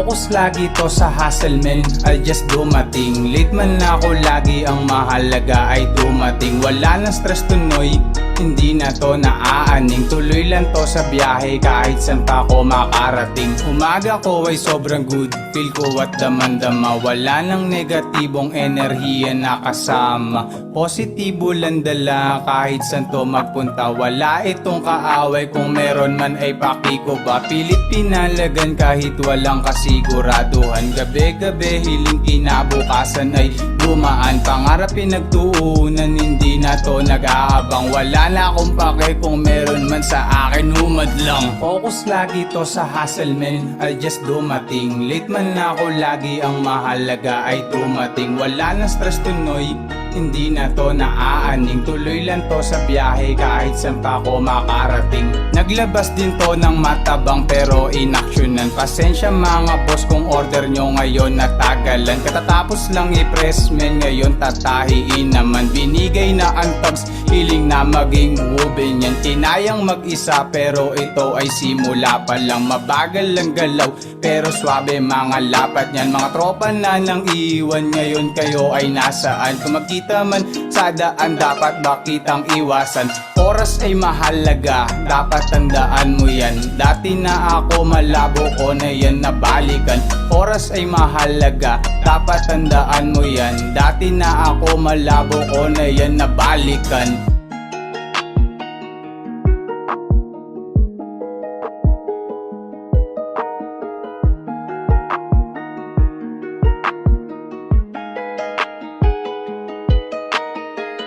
Focus lagi to sa hustle men, I'll just do my thing. Late man ako lagi, ang mahalaga ay dumating. Wala nang stress tunoy, hindi na to naaaning. Tuloy lang to sa biyahe kahit saan pa ako makarating. Umaga ko ay sobrang good, feel ko at damandama. Wala nang negatibong enerhiya na kasama. Positibo lang dala kahit saan to magpunta. Wala itong kaaway, kung meron man ay pakiko ba. Pilit pinalagan kahit walang kasiguraduhan. Gabi-gabi hiling kinabukasan ay dumaan. Pangarap pinagtuunan, hindi na to nag-aabang. Wala na akong pake kung meron man sa akin, humad lang. Focus lagi to sa hustle men, I'll just do my thing. Late man ako lagi, ang mahalaga ay dumating. Wala nang stress tunoy, hindi na to naaaning. Tuloy lang to sa biyahe kahit saan pa ako makarating. Naglabas din to ng matabang pero inaksyonan. Pasensya mga boss kung order nyo ngayon natagalan. Katatapos lang i-press men, ngayon tatahiin naman. Binigay na ang tags, hiling na maging woven yan. Kinayang mag-isa pero ito ay simula pa lang. Mabagal lang galaw pero swabe mga lapat yan. Mga tropa na nang iwan, ngayon kayo ay nasaan? Kung magkita man sa daan, dapat bakitang iwasan. Oras ay mahalaga, dapat tandaan mo yan. Dati na ako malabo ko na yan nabalikan. Oras ay mahalaga, dapat tandaan mo yan. Dati na ako malabo ko na yan nabalikan.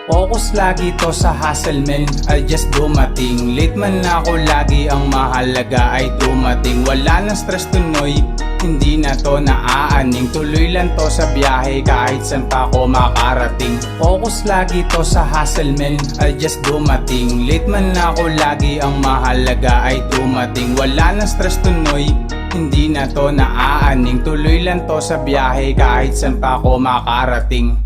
Focus lagi to sa hustle men, I'll just do my thing. Late man ako lagi, ang mahalaga ay dumating. Wala nang stress tunoy, hindi na to naaaning. Tuloy lang to sa biyahe kahit saan pa ako makarating. Focus lagi to sa hustle men, I'll just do my thing. Late man ako lagi, ang mahalaga ay dumating. Wala nang stress tunoy, hindi na to naaaning. Tuloy lang to sa biyahe kahit saan pa ako makarating.